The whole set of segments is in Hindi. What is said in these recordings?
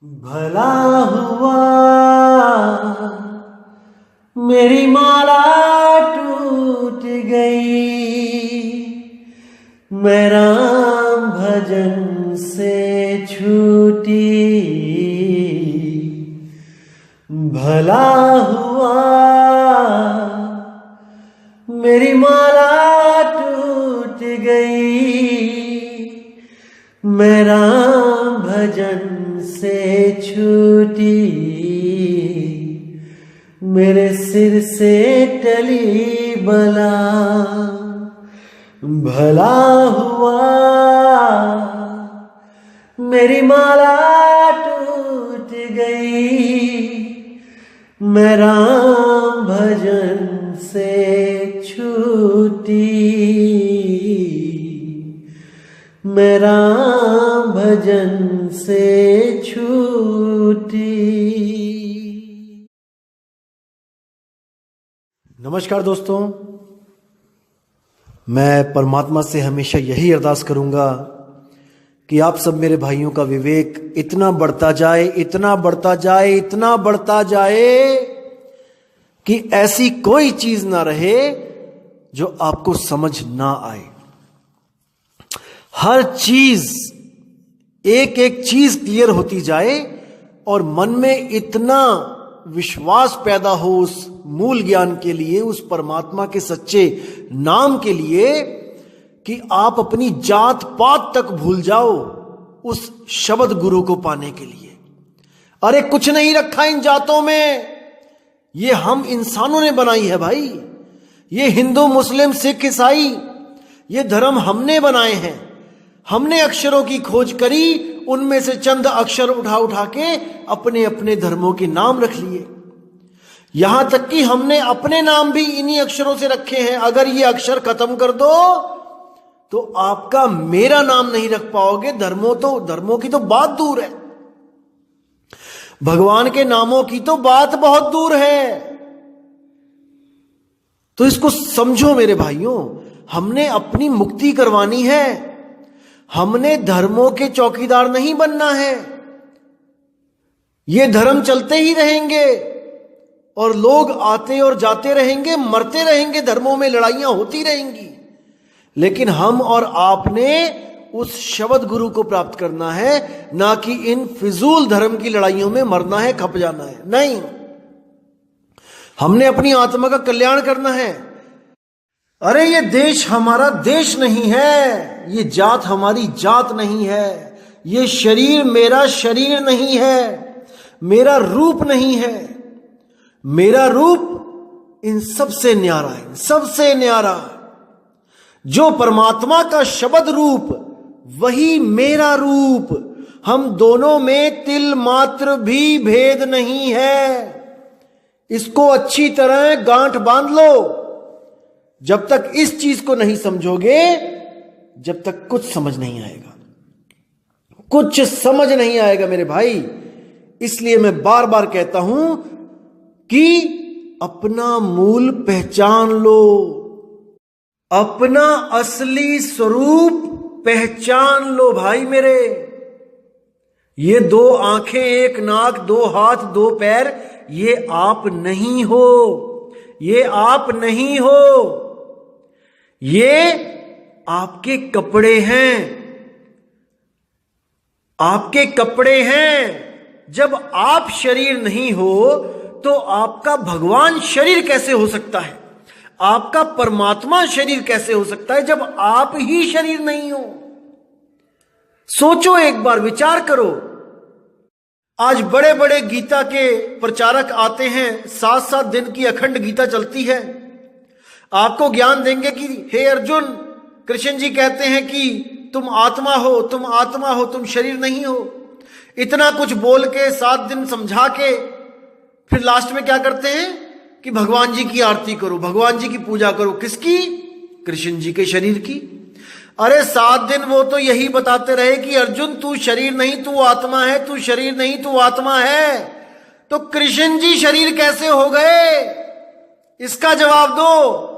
भला हुआ मेरी माला टूट गई, मैं राम भजन से छूटी। भला हुआ मेरी माला टूट गई, मैं राम भजन से छूटी। मेरे सिर से टली बला, भला हुआ मेरी माला टूट गई, मैं राम भजन से छूटी। मैं राम भजन से छूटी। नमस्कार दोस्तों, मैं परमात्मा से हमेशा यही अरदास करूंगा कि आप सब मेरे भाइयों का विवेक इतना बढ़ता जाए, इतना बढ़ता जाए, इतना बढ़ता जाए कि ऐसी कोई चीज ना रहे जो आपको समझ ना आए। हर चीज, एक एक चीज क्लियर होती जाए और मन में इतना विश्वास पैदा हो उस मूल ज्ञान के लिए, उस परमात्मा के सच्चे नाम के लिए, कि आप अपनी जात पात तक भूल जाओ उस शब्द गुरु को पाने के लिए। अरे कुछ नहीं रखा इन जातों में, ये हम इंसानों ने बनाई है भाई। ये हिंदू, मुस्लिम, सिख, ईसाई, ये धर्म हमने बनाए हैं। हमने अक्षरों की खोज करी, उनमें से चंद अक्षर उठा उठा के अपने अपने धर्मों के नाम रख लिए। यहां तक कि हमने अपने नाम भी इन्हीं अक्षरों से रखे हैं। अगर ये अक्षर खत्म कर दो तो आपका मेरा नाम नहीं रख पाओगे। धर्मों की तो बात दूर है, भगवान के नामों की तो बात बहुत दूर है। तो इसको समझो मेरे भाइयों, हमने अपनी मुक्ति करवानी है। हमने धर्मों के चौकीदार नहीं बनना है। ये धर्म चलते ही रहेंगे और लोग आते और जाते रहेंगे, मरते रहेंगे, धर्मों में लड़ाइयां होती रहेंगी। लेकिन हम और आपने उस शब्द गुरु को प्राप्त करना है, ना कि इन फिजूल धर्म की लड़ाइयों में मरना है, खप जाना है। नहीं, हमने अपनी आत्मा का कल्याण करना है। अरे ये देश हमारा देश नहीं है, ये जात हमारी जात नहीं है, ये शरीर मेरा शरीर नहीं है, मेरा रूप नहीं है। मेरा रूप इन सबसे न्यारा है, सबसे न्यारा। जो परमात्मा का शब्द रूप, वही मेरा रूप। हम दोनों में तिल मात्र भी भेद नहीं है। इसको अच्छी तरह गांठ बांध लो। जब तक इस चीज को नहीं समझोगे, जब तक कुछ समझ नहीं आएगा, कुछ समझ नहीं आएगा मेरे भाई। इसलिए मैं बार बार कहता हूं कि अपना मूल पहचान लो, अपना असली स्वरूप पहचान लो भाई मेरे। ये दो आंखें, एक नाक, दो हाथ, दो पैर, ये आप नहीं हो, ये आप नहीं हो। ये आपके कपड़े हैं, आपके कपड़े हैं। जब आप शरीर नहीं हो तो आपका भगवान शरीर कैसे हो सकता है? आपका परमात्मा शरीर कैसे हो सकता है जब आप ही शरीर नहीं हो? सोचो, एक बार विचार करो। आज बड़े बड़े गीता के प्रचारक आते हैं, 7-7 दिन की अखंड गीता चलती है। आपको ज्ञान देंगे कि हे अर्जुन, कृष्ण जी कहते हैं कि तुम आत्मा हो, तुम आत्मा हो, तुम शरीर नहीं हो। इतना कुछ बोल के 7 दिन समझा के फिर लास्ट में क्या करते हैं कि भगवान जी की आरती करो, भगवान जी की पूजा करो। किसकी? कृष्ण जी के शरीर की। अरे 7 दिन वो तो यही बताते रहे कि अर्जुन तू शरीर नहीं, तू आत्मा है, तू शरीर नहीं, तू आत्मा है। तो कृष्ण जी शरीर कैसे हो गए? इसका जवाब दो।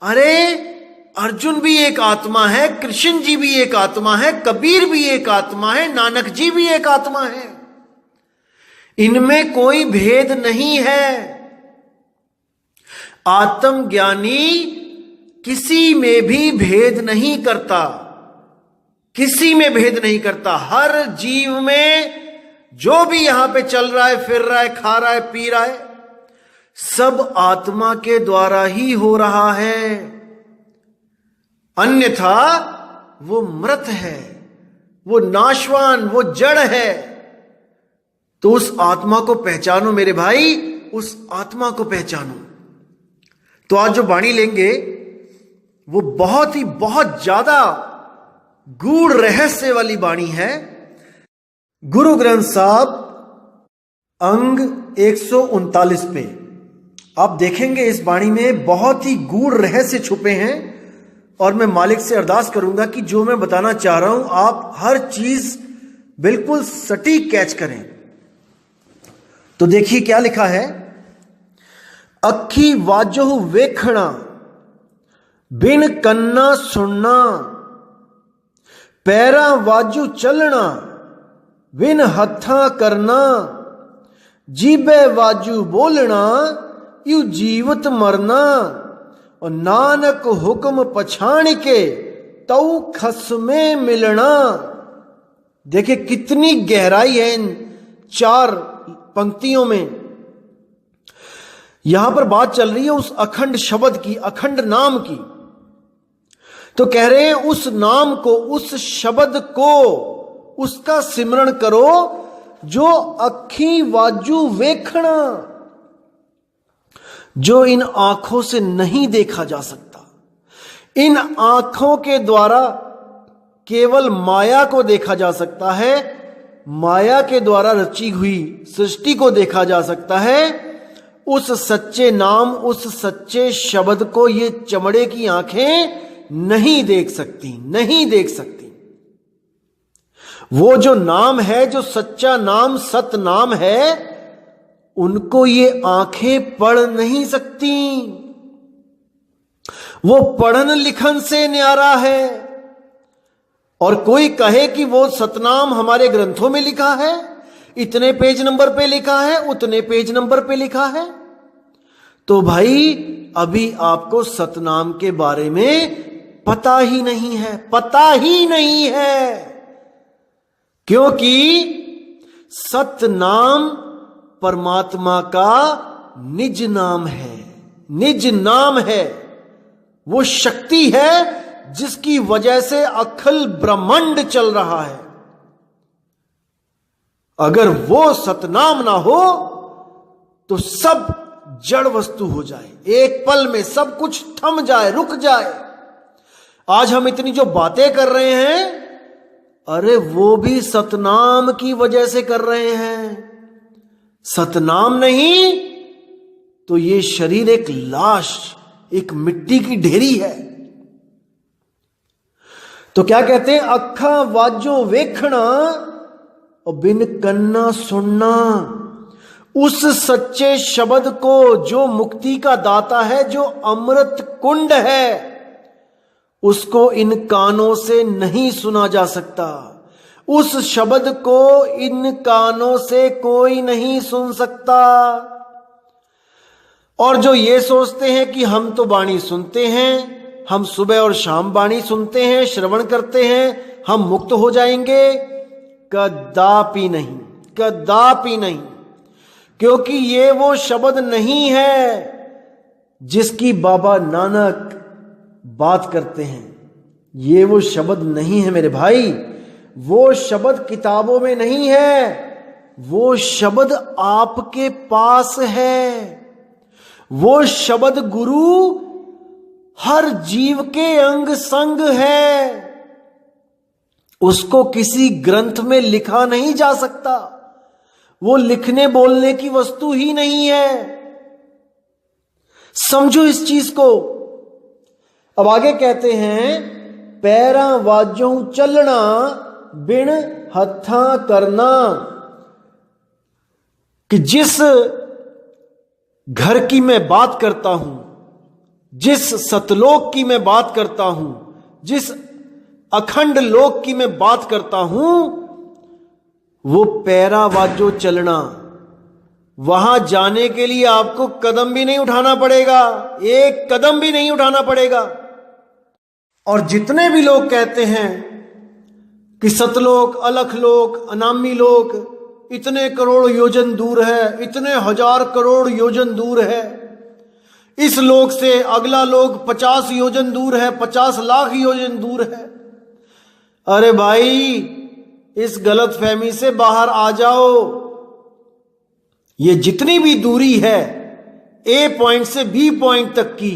अरे अर्जुन भी एक आत्मा है, कृष्ण जी भी एक आत्मा है, कबीर भी एक आत्मा है, नानक जी भी एक आत्मा है। इनमें कोई भेद नहीं है। आत्मज्ञानी किसी में भी भेद नहीं करता, किसी में भेद नहीं करता। हर जीव में जो भी यहां पे चल रहा है, फिर रहा है, खा रहा है, पी रहा है, सब आत्मा के द्वारा ही हो रहा है, अन्यथा वो मृत है, वो नाशवान, वो जड़ है। तो उस आत्मा को पहचानो मेरे भाई, उस आत्मा को पहचानो। तो आज जो वाणी लेंगे वो बहुत ज्यादा गूढ़ रहस्य वाली वाणी है। गुरु ग्रंथ साहब अंग 139 पे आप देखेंगे इस वाणी में बहुत ही गूढ़ रहस्य छुपे हैं। और मैं मालिक से अरदास करूंगा कि जो मैं बताना चाह रहा हूं आप हर चीज बिल्कुल सटीक कैच करें। तो देखिए क्या लिखा है। अखी वाजो वेखना बिन कन्ना सुनना, पैरा वाजू चलना बिन हथा करना, जीबे वाजू बोलना यू जीवत मरना, और नानक हुक्म पछाण के तऊ खसमे मिलना। देखिए कितनी गहराई है इन 4 पंक्तियों में। यहां पर बात चल रही है उस अखंड शब्द की, अखंड नाम की। तो कह रहे हैं उस नाम को, उस शब्द को, उसका सिमरण करो जो अखी वाजू वेखना, जो इन आंखों से नहीं देखा जा सकता। इन आंखों के द्वारा केवल माया को देखा जा सकता है, माया के द्वारा रची हुई सृष्टि को देखा जा सकता है। उस सच्चे नाम, उस सच्चे शब्द को ये चमड़े की आंखें नहीं देख सकती, नहीं देख सकती। वो जो नाम है, जो सच्चा नाम, सत नाम है, उनको ये आंखें पढ़ नहीं सकती। वो पढ़न लिखन से न्यारा है। और कोई कहे कि वो सतनाम हमारे ग्रंथों में लिखा है, इतने पेज नंबर पे लिखा है, उतने पेज नंबर पे लिखा है, तो भाई अभी आपको सतनाम के बारे में पता ही नहीं है, पता ही नहीं है। क्योंकि सतनाम परमात्मा का निज नाम है, निज नाम है। वो शक्ति है जिसकी वजह से अखिल ब्रह्मांड चल रहा है। अगर वो सतनाम ना हो तो सब जड़ वस्तु हो जाए, एक पल में सब कुछ थम जाए, रुक जाए। आज हम इतनी जो बातें कर रहे हैं, अरे वो भी सतनाम की वजह से कर रहे हैं। सतनाम नहीं तो ये शरीर एक लाश, एक मिट्टी की ढेरी है। तो क्या कहते हैं, अखा वाजो वेखना और बिन कन्ना सुनना। उस सच्चे शब्द को जो मुक्ति का दाता है, जो अमृत कुंड है, उसको इन कानों से नहीं सुना जा सकता। उस शब्द को इन कानों से कोई नहीं सुन सकता। और जो ये सोचते हैं कि हम तो वाणी सुनते हैं, हम सुबह और शाम वाणी सुनते हैं, श्रवण करते हैं, हम मुक्त हो जाएंगे, कदापि नहीं, कदापि नहीं। क्योंकि ये वो शब्द नहीं है जिसकी बाबा नानक बात करते हैं। ये वो शब्द नहीं है मेरे भाई। वो शब्द किताबों में नहीं है, वो शब्द आपके पास है। वो शब्द गुरु हर जीव के अंग संग है। उसको किसी ग्रंथ में लिखा नहीं जा सकता। वो लिखने बोलने की वस्तु ही नहीं है। समझो इस चीज को। अब आगे कहते हैं, पैरा वाजों चलना बिन हथा करना, कि जिस घर की मैं बात करता हूं, जिस सतलोक की मैं बात करता हूं, जिस अखंड लोक की मैं बात करता हूं, वो पैरा वाजो चलना, वहां जाने के लिए आपको कदम भी नहीं उठाना पड़ेगा, एक कदम भी नहीं उठाना पड़ेगा। और जितने भी लोग कहते हैं कि सतलोक, अलखलोक, अनामी लोक इतने करोड़ योजन दूर है, इतने हजार करोड़ योजन दूर है, इस लोक से अगला लोक 50 योजन दूर है, 50 लाख योजन दूर है। अरे भाई, इस गलत फहमी से बाहर आ जाओ। ये जितनी भी दूरी है ए पॉइंट से बी पॉइंट तक की,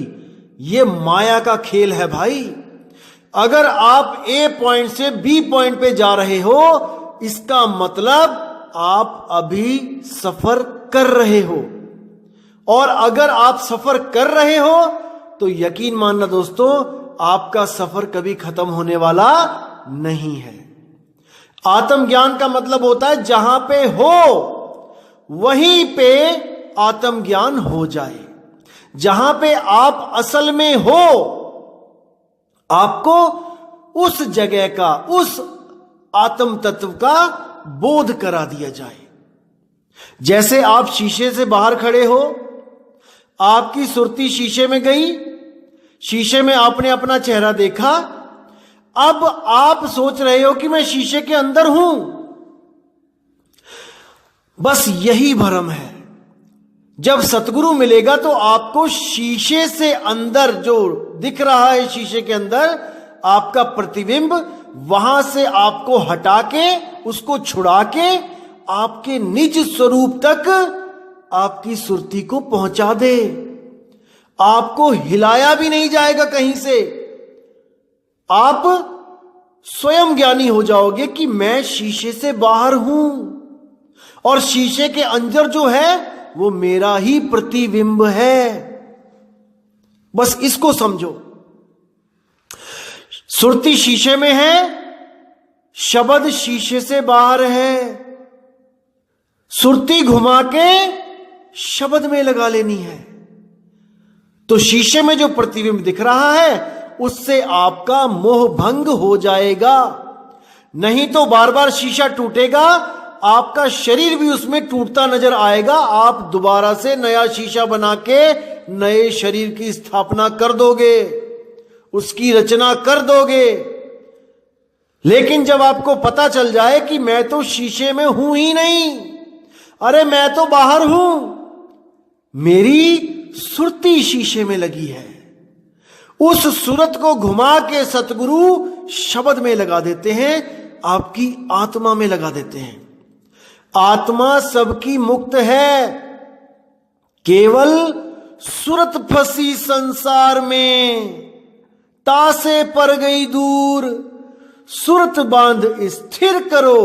ये माया का खेल है भाई। अगर आप ए पॉइंट से बी पॉइंट पे जा रहे हो, इसका मतलब आप अभी सफर कर रहे हो। और अगर आप सफर कर रहे हो तो यकीन मानना दोस्तों, आपका सफर कभी खत्म होने वाला नहीं है। आत्मज्ञान का मतलब होता है जहां पे हो वहीं पे आत्मज्ञान हो जाए। जहां पे आप असल में हो, आपको उस जगह का, उस आत्म तत्व का बोध करा दिया जाए। जैसे आप शीशे से बाहर खड़े हो, आपकी सुरती शीशे में गई, शीशे में आपने अपना चेहरा देखा, अब आप सोच रहे हो कि मैं शीशे के अंदर हूं। बस यही भ्रम है। जब सतगुरु मिलेगा तो आपको शीशे से अंदर जो दिख रहा है, शीशे के अंदर आपका प्रतिबिंब, वहां से आपको हटा के, उसको छुड़ा के आपके निज स्वरूप तक आपकी सुरती को पहुंचा दे। आपको हिलाया भी नहीं जाएगा कहीं से। आप स्वयं ज्ञानी हो जाओगे कि मैं शीशे से बाहर हूं और शीशे के अंदर जो है वो मेरा ही प्रतिबिंब है। बस इसको समझो। सुरती शीशे में है, शब्द शीशे से बाहर है। सुरती घुमा के शब्द में लगा लेनी है, तो शीशे में जो प्रतिबिंब दिख रहा है उससे आपका मोह भंग हो जाएगा। नहीं तो बार बार शीशा टूटेगा, आपका शरीर भी उसमें टूटता नजर आएगा। आप दोबारा से नया शीशा बना के नए शरीर की स्थापना कर दोगे, उसकी रचना कर दोगे। लेकिन जब आपको पता चल जाए कि मैं तो शीशे में हूं ही नहीं, अरे मैं तो बाहर हूं, मेरी सुरती शीशे में लगी है, उस सूरत को घुमा के सतगुरु शब्द में लगा देते हैं, आपकी आत्मा में लगा देते हैं। आत्मा सबकी मुक्त है, केवल सुरत फंसी संसार में, तासे पर गई दूर, सुरत बांध स्थिर करो,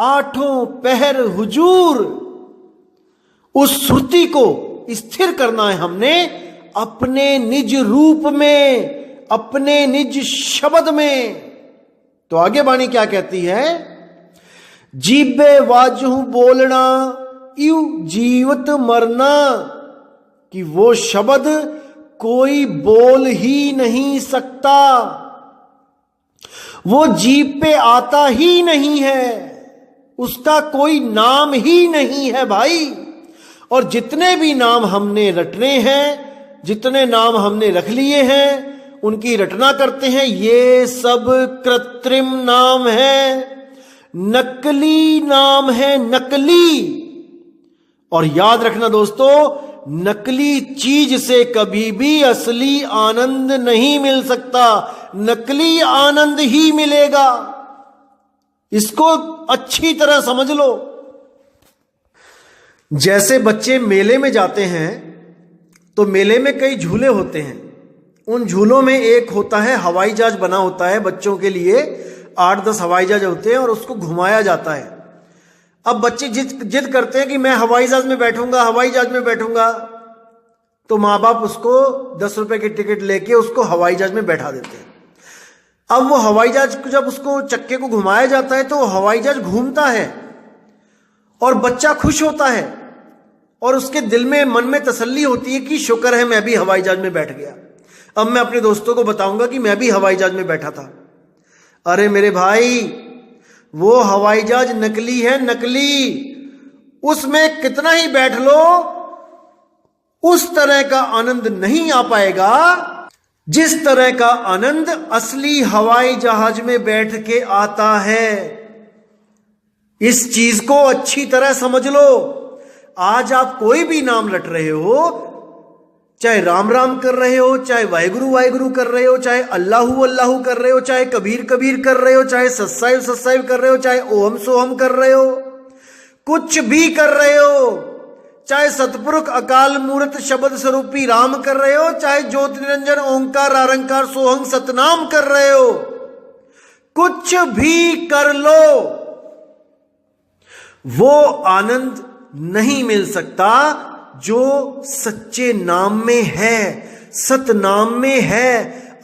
आठों पहर हुजूर। उस सुरती को स्थिर करना है हमने अपने निज रूप में, अपने निज शब्द में। तो आगे वाणी क्या कहती है? जीबे वाजहू बोलना, यू जीवत मरना, कि वो शब्द कोई बोल ही नहीं सकता, वो जीभ पे आता ही नहीं है, उसका कोई नाम ही नहीं है भाई। और जितने भी नाम हमने रटने हैं, जितने नाम हमने रख लिए हैं, उनकी रटना करते हैं, ये सब कृत्रिम नाम है, नकली नाम है, नकली। और याद रखना दोस्तों, नकली चीज से कभी भी असली आनंद नहीं मिल सकता, नकली आनंद ही मिलेगा। इसको अच्छी तरह समझ लो। जैसे बच्चे मेले में जाते हैं तो मेले में कई झूले होते हैं, उन झूलों में एक होता है हवाई जहाज बना होता है बच्चों के लिए, 8-10 हवाई जहाज होते हैं और उसको घुमाया जाता है। अब बच्चे जिद करते हैं कि मैं हवाई जहाज में बैठूंगा, हवाई जहाज में बैठूंगा, तो माँ बाप उसको 10 रुपए की टिकट लेके उसको हवाई जहाज में बैठा देते हैं। अब वो हवाई जहाज जब उसको चक्के को घुमाया जाता है तो हवाई जहाज घूमता है और बच्चा खुश होता है और उसके दिल में, मन में तसल्ली होती है कि शुक्र है मैं भी हवाई जहाज में बैठ गया, अब मैं अपने दोस्तों को बताऊंगा कि मैं भी हवाई जहाज में बैठा था। अरे मेरे भाई, वो हवाई जहाज नकली है, नकली। उसमें कितना ही बैठ लो उस तरह का आनंद नहीं आ पाएगा जिस तरह का आनंद असली हवाई जहाज में बैठ के आता है। इस चीज को अच्छी तरह समझ लो। आज आप कोई भी नाम रट रहे हो, चाहे राम राम कर रहे हो, चाहे वाहिगुरु वाहिगुरु कर रहे हो, चाहे अल्लाहू अल्लाहू कर रहे हो, चाहे कबीर कबीर कर रहे हो, चाहे सत्साहिब सत्साहिब कर रहे हो, चाहे ओम सोहम कर रहे हो, कुछ भी कर रहे हो, चाहे सतपुरुष अकाल मूर्त शब्द स्वरूपी राम कर रहे हो, चाहे ज्योति निरंजन ओंकार आरंकार सोहंग सतनाम कर रहे हो, कुछ भी कर लो, वो आनंद नहीं मिल सकता जो सच्चे नाम में है, सतनाम में है।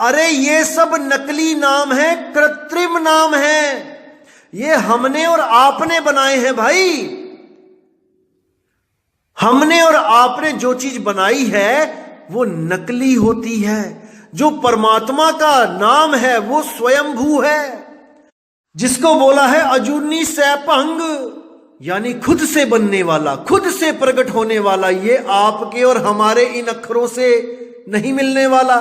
अरे ये सब नकली नाम है, कृत्रिम नाम है, ये हमने और आपने बनाए हैं भाई। हमने और आपने जो चीज बनाई है वो नकली होती है। जो परमात्मा का नाम है वो स्वयंभू है, जिसको बोला है अजूनी सैपंग, यानी खुद से बनने वाला, खुद से प्रकट होने वाला। ये आपके और हमारे इन अक्षरों से नहीं मिलने वाला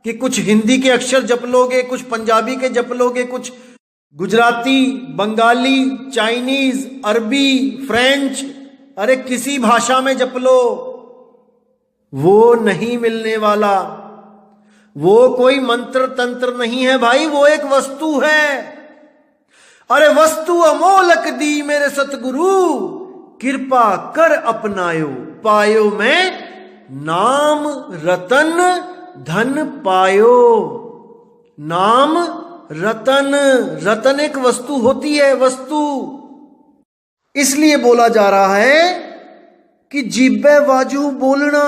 कि कुछ हिंदी के अक्षर जप लोगे, कुछ पंजाबी के जप लोगे, कुछ गुजराती, बंगाली, चाइनीज, अरबी, फ्रेंच, अरे किसी भाषा में जप लो, वो नहीं मिलने वाला। वो कोई मंत्र तंत्र नहीं है भाई, वो एक वस्तु है। अरे वस्तु अमोलक दी मेरे सतगुरु, कृपा कर अपनायो, पायो मैं नाम रतन धन पायो। नाम रतन, रतन एक वस्तु होती है, वस्तु। इसलिए बोला जा रहा है कि जिब्बे वाजू बोलना।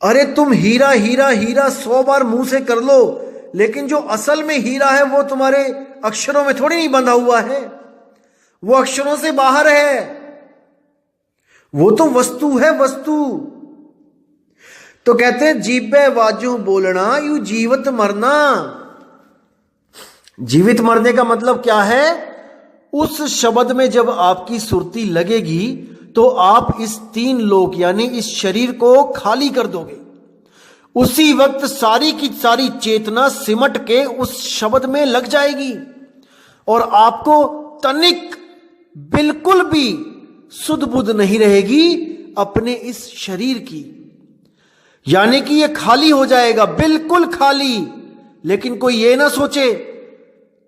अरे तुम हीरा हीरा हीरा 100 बार मुंह से कर लो, लेकिन जो असल में हीरा है वो तुम्हारे अक्षरों में थोड़ी नहीं बंधा हुआ है, वो अक्षरों से बाहर है, वो तो वस्तु है, वस्तु। तो कहते हैं जीबे वाजू बोलना यू जीवित मरना। जीवित मरने का मतलब क्या है? उस शब्द में जब आपकी सुरती लगेगी तो आप इस 3 लोक यानी इस शरीर को खाली कर दोगे। उसी वक्त सारी की सारी चेतना सिमट के उस शब्द में लग जाएगी और आपको तनिक बिल्कुल भी सुध बुध नहीं रहेगी अपने इस शरीर की। यानी कि ये खाली हो जाएगा, बिल्कुल खाली। लेकिन कोई ये ना सोचे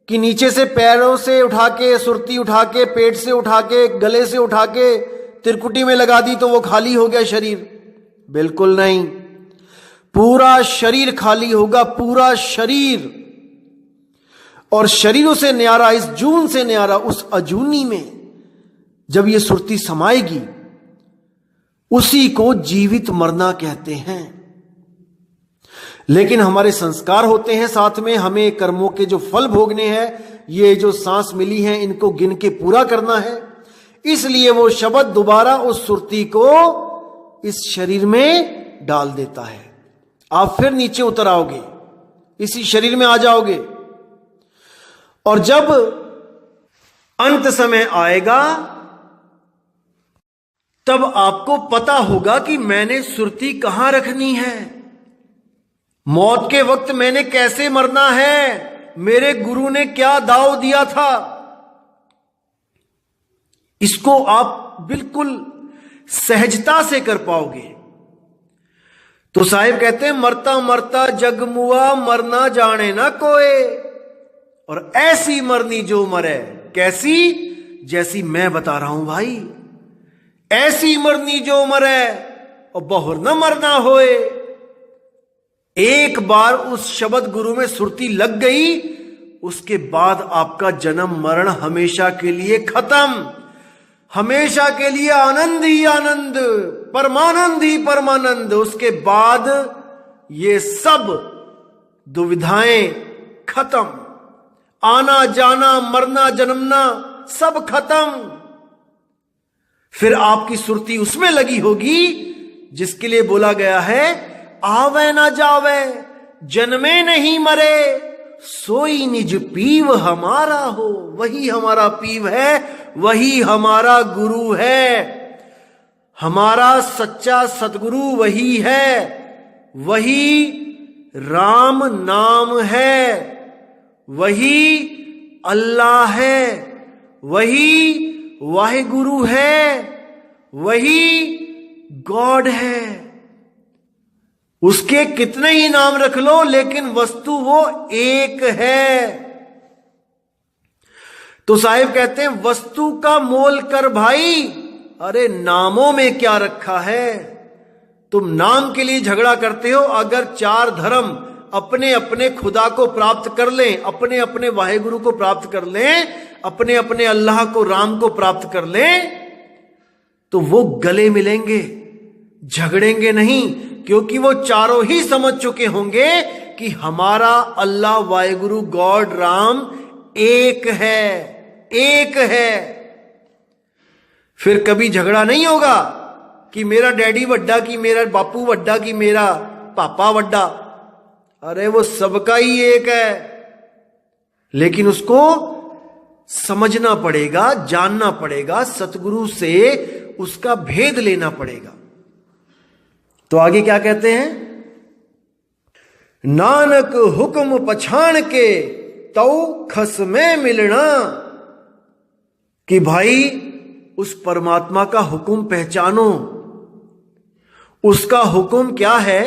कि नीचे से पैरों से उठा के, सुरती उठा के, पेट से उठा के, गले से उठा के तिरकुटी में लगा दी तो वो खाली हो गया शरीर। बिल्कुल नहीं, पूरा शरीर खाली होगा, पूरा शरीर। और शरीरों से न्यारा, इस जून से न्यारा उस अजूनी में जब ये सुरती समाएगी, उसी को जीवित मरना कहते हैं। लेकिन हमारे संस्कार होते हैं साथ में, हमें कर्मों के जो फल भोगने हैं, ये जो सांस मिली है इनको गिन के पूरा करना है। इसलिए वो शब्द दोबारा उस सुरती को इस शरीर में डाल देता है। आप फिर नीचे उतर आओगे, इसी शरीर में आ जाओगे। और जब अंत समय आएगा तब आपको पता होगा कि मैंने सुरती कहां रखनी है, मौत के वक्त मैंने कैसे मरना है, मेरे गुरु ने क्या दाव दिया था। इसको आप बिल्कुल सहजता से कर पाओगे। तो साहिब कहते हैं मरता मरता जग मुआ, मरना जाने ना कोई। और ऐसी मरनी जो मरे, कैसी? जैसी मैं बता रहा हूं भाई। ऐसी मरनी जो मरे और बहुर न मरना होए। एक बार उस शब्द गुरु में सुरती लग गई, उसके बाद आपका जन्म मरण हमेशा के लिए खत्म। हमेशा के लिए आनंद ही आनंद, परमानंद ही परमानंद। उसके बाद ये सब दुविधाएं खत्म, आना जाना, मरना जन्मना सब खत्म। फिर आपकी सुरती उसमें लगी होगी जिसके लिए बोला गया है आवे ना जावे, जन्मे नहीं मरे, सोई निज पीव हमारा हो। वही हमारा पीव है, वही हमारा गुरु है, हमारा सच्चा सतगुरु वही है, वही राम नाम है, वही अल्लाह है, वही वाहिगुरु है, वही गॉड है। उसके कितने ही नाम रख लो, लेकिन वस्तु वो एक है। तो साहिब कहते हैं वस्तु का मोल कर भाई, अरे नामों में क्या रखा है। तुम नाम के लिए झगड़ा करते हो। अगर चार धर्म अपने अपने खुदा को प्राप्त कर लें, अपने अपने वाहिगुरु को प्राप्त कर लें, अपने अपने अल्लाह को, राम को प्राप्त कर लें, तो वो गले मिलेंगे, झगड़ेंगे नहीं, क्योंकि वो चारों ही समझ चुके होंगे कि हमारा अल्लाह, वाहिगुरु, गॉड, राम एक है, एक है। फिर कभी झगड़ा नहीं होगा कि मेरा डैडी वड्डा, कि मेरा बापू वड्डा, कि मेरा पापा वड्डा। अरे वो सबका ही एक है, लेकिन उसको समझना पड़ेगा, जानना पड़ेगा, सतगुरु से उसका भेद लेना पड़ेगा। तो आगे क्या कहते हैं, नानक हुक्म पछाण के तौ खस में मिलना, कि भाई उस परमात्मा का हुक्म पहचानो। उसका हुक्म क्या है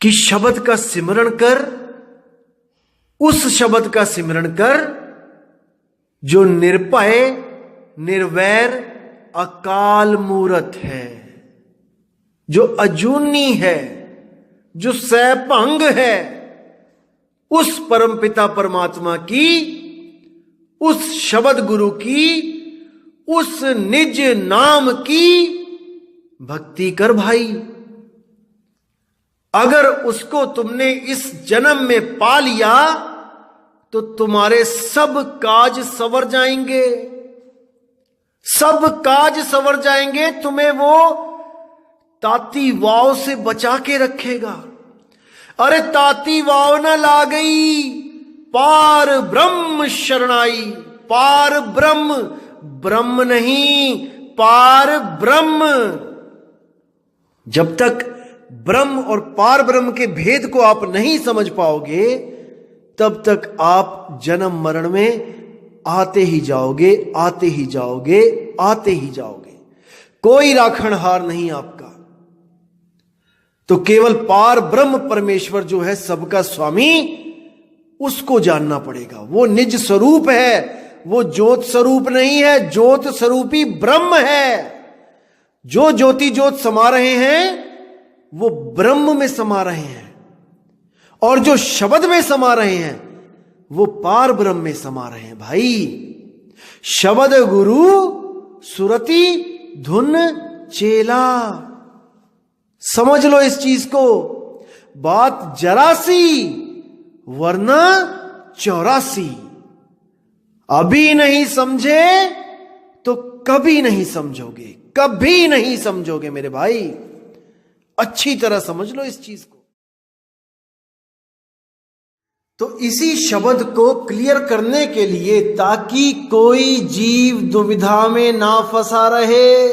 कि शब्द का सिमरण कर, उस शब्द का सिमरण कर जो निर्भय, निर्वैर, अकाल मूरत है, जो अजूनी है, जो सैभंग है। उस परमपिता परमात्मा की, उस शब्द गुरु की, उस निज नाम की भक्ति कर भाई। अगर उसको तुमने इस जन्म में पा लिया तो तुम्हारे सब काज संवर जाएंगे, सब काज संवर जाएंगे। तुम्हें वो ताती वाव से बचा के रखेगा। अरे ताती वाव न ला गई, पार ब्रह्म शरणाई। पार ब्रह्म, ब्रह्म नहीं, पार ब्रह्म। जब तक ब्रह्म और पार ब्रह्म के भेद को आप नहीं समझ पाओगे, तब तक आप जन्म मरण में आते ही जाओगे, आते ही जाओगे, आते ही जाओगे। कोई राखणहार नहीं आपका। तो केवल पार ब्रह्म परमेश्वर जो है सबका स्वामी, उसको जानना पड़ेगा। वो निज स्वरूप है, वो ज्योत स्वरूप नहीं है, ज्योत स्वरूपी ब्रह्म है। जो ज्योति ज्योत समा रहे हैं वो ब्रह्म में समा रहे हैं, और जो शब्द में समा रहे हैं वो पार ब्रह्म में समा रहे हैं भाई। शब्द गुरु सुरति धुन चेला। समझ लो इस चीज को। बात जरा सी वरना 84। अभी नहीं समझे तो कभी नहीं समझोगे, कभी नहीं समझोगे मेरे भाई। अच्छी तरह समझ लो इस चीज को। तो इसी शब्द को क्लियर करने के लिए, ताकि कोई जीव दुविधा में ना फंसा रहे,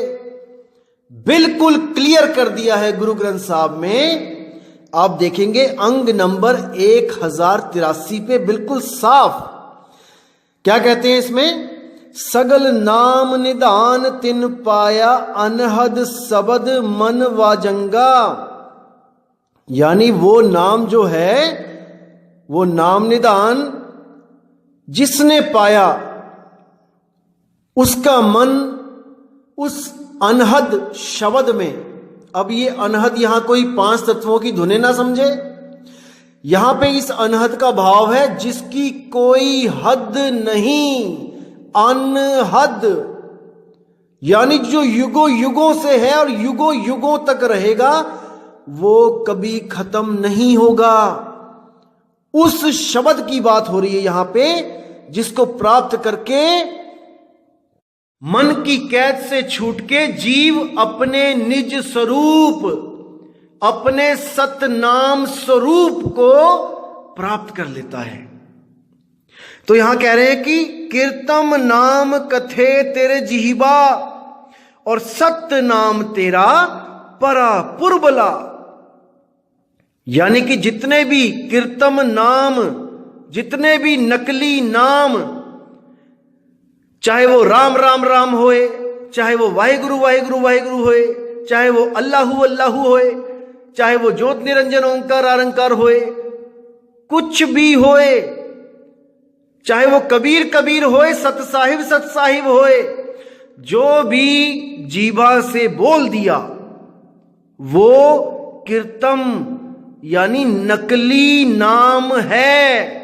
बिल्कुल क्लियर कर दिया है गुरु ग्रंथ साहब में। आप देखेंगे अंग नंबर 1083 पे बिल्कुल साफ क्या कहते हैं इसमें, सगल नाम निदान तिन पाया अनहद सबद मन वाजंगा। यानी वो नाम जो है, वो नाम निदान जिसने पाया, उसका मन उस अनहद शब्द में। अब ये अनहद यहां कोई 5 तत्वों की धुनें ना समझे। यहां पे इस अनहद का भाव है जिसकी कोई हद नहीं, अनहद। यानी जो युगों युगों से है और युगों युगों तक रहेगा, वो कभी खत्म नहीं होगा। उस शब्द की बात हो रही है यहां पे, जिसको प्राप्त करके मन की कैद से छूट के जीव अपने निज स्वरूप अपने सतनाम स्वरूप को प्राप्त कर लेता है। तो यहां कह रहे हैं कि कीर्तम नाम कथे तेरे जिह्वा और सत्य नाम तेरा परा पुरबला। यानी कि जितने भी कीर्तम नाम, जितने भी नकली नाम, चाहे वो राम राम राम होए, चाहे वो वाहिगुरु वाहिगुरु वाहिगुरु होए, चाहे वो अल्लाहु अल्लाहु होए, चाहे वो ज्योत निरंजन ओंकार आरंकार होए, कुछ भी होए, चाहे वो कबीर कबीर होए, सत साहिब होए, जो भी जीवा से बोल दिया वो कीर्तम यानी नकली नाम है।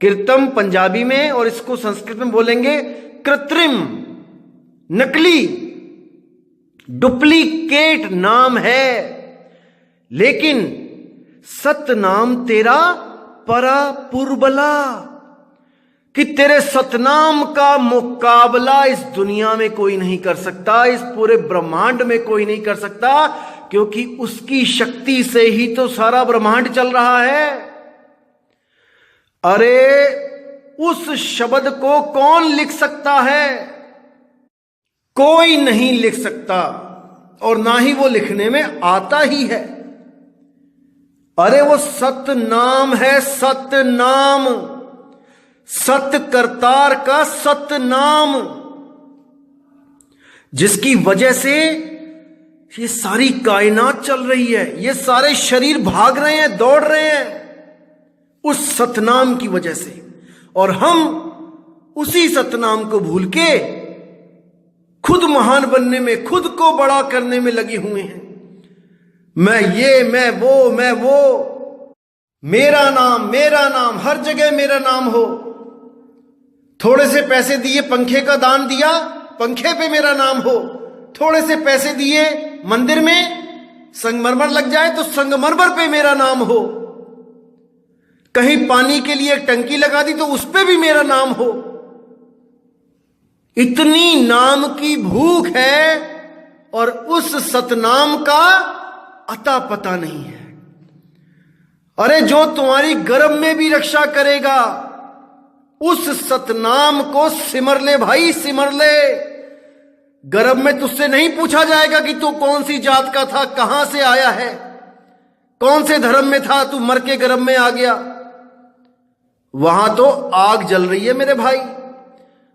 कीर्तम पंजाबी में, और इसको संस्कृत में बोलेंगे कृत्रिम, नकली, डुप्लीकेट नाम है। लेकिन सत नाम तेरा परा पुरबला, कि तेरे सतनाम का मुकाबला इस दुनिया में कोई नहीं कर सकता, इस पूरे ब्रह्मांड में कोई नहीं कर सकता, क्योंकि उसकी शक्ति से ही तो सारा ब्रह्मांड चल रहा है। अरे उस शब्द को कौन लिख सकता है? कोई नहीं लिख सकता, और ना ही वो लिखने में आता ही है। अरे वो सतनाम है, सतनाम, सत्य करतार का सतनाम, जिसकी वजह से ये सारी कायनात चल रही है, ये सारे शरीर भाग रहे हैं, दौड़ रहे हैं उस सतनाम की वजह से। और हम उसी सतनाम को भूल के खुद महान बनने में, खुद को बड़ा करने में लगे हुए हैं। मैं ये, मैं वो, मेरा नाम, हर जगह मेरा नाम हो। थोड़े से पैसे दिए, पंखे का दान दिया, पंखे पे मेरा नाम हो। थोड़े से पैसे दिए, मंदिर में संगमरमर लग जाए तो संगमरमर पे मेरा नाम हो। कहीं पानी के लिए टंकी लगा दी तो उस पे भी मेरा नाम हो। इतनी नाम की भूख है, और उस सतनाम का अता पता नहीं है। अरे जो तुम्हारी गर्भ में भी रक्षा करेगा, उस सतनाम को सिमर ले भाई, सिमर ले। गर्भ में तुझसे नहीं पूछा जाएगा कि तू कौन सी जात का था, कहां से आया है, कौन से धर्म में था, तू मर के गर्भ में आ गया। वहां तो आग जल रही है मेरे भाई,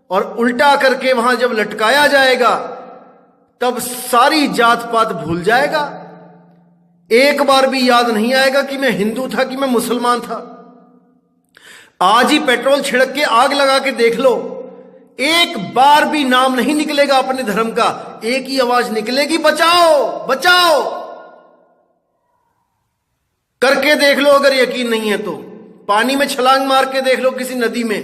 और उल्टा करके वहां जब लटकाया जाएगा तब सारी जात पात भूल जाएगा। एक बार भी याद नहीं आएगा कि मैं हिंदू था, कि मैं मुसलमान था। आज ही पेट्रोल छिड़क के आग लगा के देख लो, एक बार भी नाम नहीं निकलेगा अपने धर्म का। एक ही आवाज निकलेगी, बचाओ बचाओ। करके देख लो, अगर यकीन नहीं है तो पानी में छलांग मार के देख लो किसी नदी में,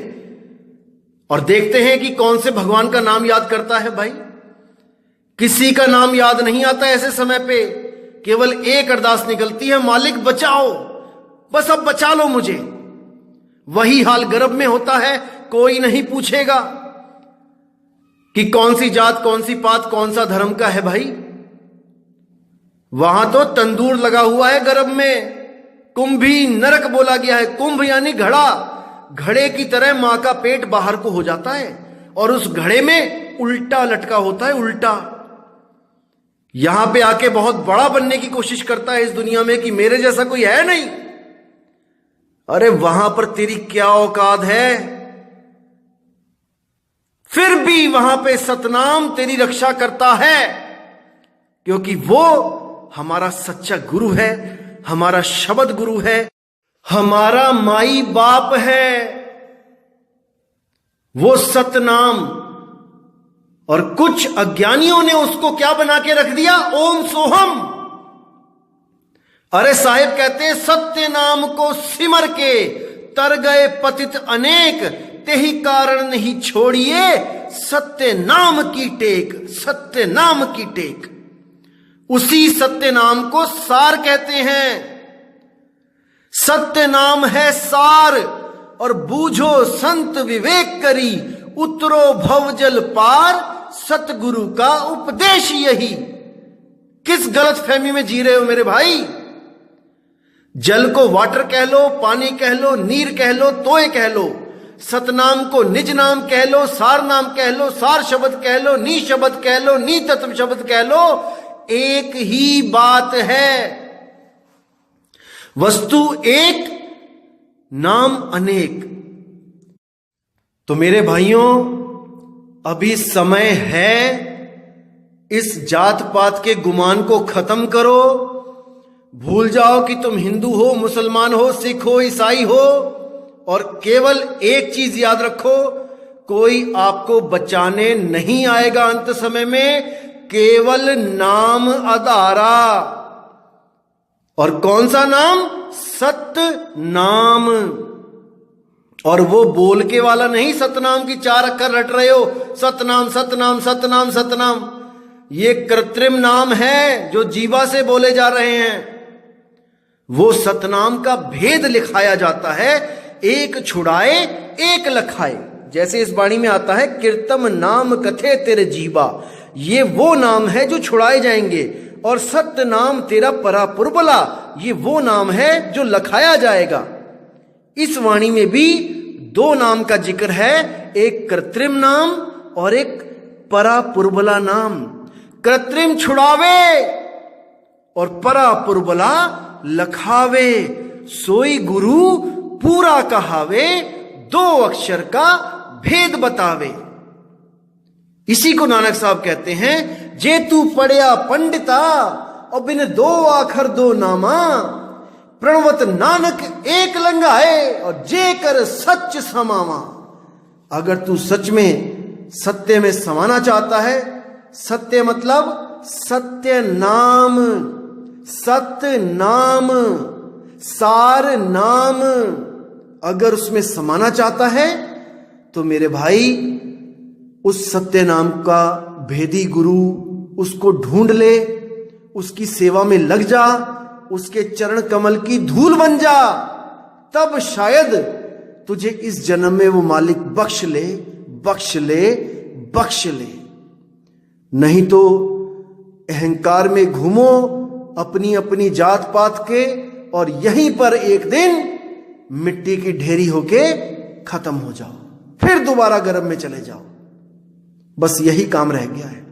और देखते हैं कि कौन से भगवान का नाम याद करता है भाई। किसी का नाम याद नहीं आता ऐसे समय पे। केवल एक अरदास निकलती है, मालिक बचाओ, बस अब बचा लो मुझे। वही हाल गर्भ में होता है। कोई नहीं पूछेगा कि कौन सी जात, कौन सी पात, कौन सा धर्म का है भाई। वहां तो तंदूर लगा हुआ है गर्भ में। कुंभी नरक बोला गया है। कुंभ यानी घड़ा। घड़े की तरह मां का पेट बाहर को हो जाता है, और उस घड़े में उल्टा लटका होता है, उल्टा। यहां पे आके बहुत बड़ा बनने की कोशिश करता है इस दुनिया में कि मेरे जैसा कोई है नहीं। अरे वहां पर तेरी क्या औकात है? फिर भी वहां पे सतनाम तेरी रक्षा करता है, क्योंकि वो हमारा सच्चा गुरु है, हमारा शब्द गुरु है, हमारा माई बाप है वो सतनाम। और कुछ अज्ञानियों ने उसको क्या बना के रख दिया? ओम सोहम। अरे साहिब कहते हैं, सत्य नाम को सिमर के तर गए पतित अनेक, तेहि कारण नहीं छोड़िए सत्य नाम की टेक। सत्य नाम की टेक, उसी सत्य नाम को सार कहते हैं। सत्य नाम है सार, और बूझो संत विवेक करी, उतरो भवजल पार, सतगुरु का उपदेश यही। किस गलतफहमी में जी रहे हो मेरे भाई? जल को वाटर कह लो, पानी कह लो, नीर कह लो, तोय कह लो, सतनाम को निज नाम कह लो, सार नाम कह लो, सार शब्द कह लो, नी शब्द कह लो, नी तत्व शब्द कह लो, एक ही बात है। वस्तु एक, नाम अनेक। तो मेरे भाइयों, अभी समय है, इस जात पात के गुमान को खत्म करो। भूल जाओ कि तुम हिंदू हो, मुसलमान हो, सिख हो, ईसाई हो, और केवल एक चीज याद रखो, कोई आपको बचाने नहीं आएगा अंत समय में, केवल नाम आधारा। और कौन सा नाम? सत्य नाम। और वो बोल के वाला नहीं, सतनाम की 4 अक्षर रट रहे हो, सतनाम सतनाम सतनाम सतनाम। ये कृत्रिम नाम है जो जीवा से बोले जा रहे हैं। वो सतनाम का भेद लिखाया जाता है, एक छुड़ाए एक लखाए। जैसे इस वाणी में आता है, कीर्तम नाम कथे तेरे जीवा, ये वो नाम है जो छुड़ाए जाएंगे। और सत्य नाम तेरा परापुरबला, ये वो नाम है जो लखाया जाएगा। इस वाणी में भी 2 नाम का जिक्र है, एक कृत्रिम नाम और एक परापुरबला नाम। कृत्रिम छुड़ावे और परापुरबला लखावे, सोई गुरु पूरा कहावे, 2 अक्षर का भेद बतावे। इसी को नानक साहब कहते हैं, जे तू पढ़िया पंडिता और बिन 2 आखर 2 नामा, प्रणवत नानक एक लंगाए और जे कर सच समावा। अगर तू सच में सत्य में समाना चाहता है, सत्य मतलब सत्य नाम, सत्य नाम, सार नाम, अगर उसमें समाना चाहता है तो मेरे भाई उस सत्य नाम का भेदी गुरु, उसको ढूंढ ले, उसकी सेवा में लग जा, उसके चरण कमल की धूल बन जा, तब शायद तुझे इस जन्म में वो मालिक बख्श ले, बख्श ले, बख्श ले। नहीं तो अहंकार में घूमो अपनी अपनी जात पात के, और यहीं पर एक दिन मिट्टी की ढेरी होके खत्म हो जाओ, फिर दोबारा गर्भ में चले जाओ। बस यही काम रह गया है।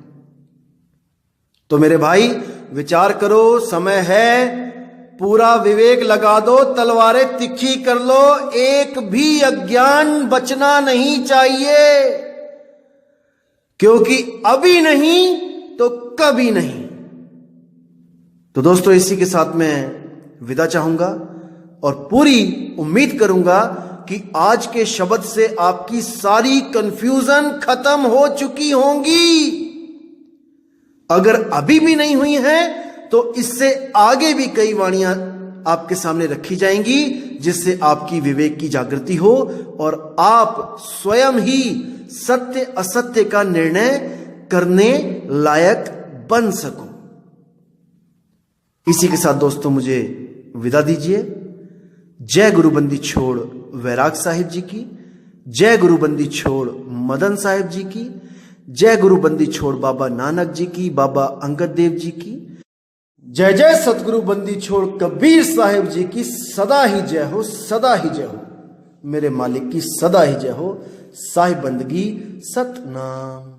तो मेरे भाई विचार करो, समय है, पूरा विवेक लगा दो, तलवारें तिखी कर लो, एक भी अज्ञान बचना नहीं चाहिए, क्योंकि अभी नहीं तो कभी नहीं। तो दोस्तों, इसी के साथ मैं विदा चाहूंगा और पूरी उम्मीद करूंगा कि आज के शब्द से आपकी सारी कंफ्यूजन खत्म हो चुकी होंगी। अगर अभी भी नहीं हुई है तो इससे आगे भी कई वाणियां आपके सामने रखी जाएंगी, जिससे आपकी विवेक की जागृति हो और आप स्वयं ही सत्य असत्य का निर्णय करने लायक बन सको। इसी के साथ दोस्तों मुझे विदा दीजिए। जय गुरुबंदी छोड़ वैराग साहिब जी की, जय गुरुबंदी छोड़ मदन साहिब जी की, जय गुरुबंदी छोड़ बाबा नानक जी की, बाबा अंगद देव जी की, जय जय सतगुरु बंदी छोड़ कबीर साहिब जी की। सदा ही जय हो, सदा ही जय हो, मेरे मालिक की सदा ही जय हो। साहिब बंदगी सतनाम।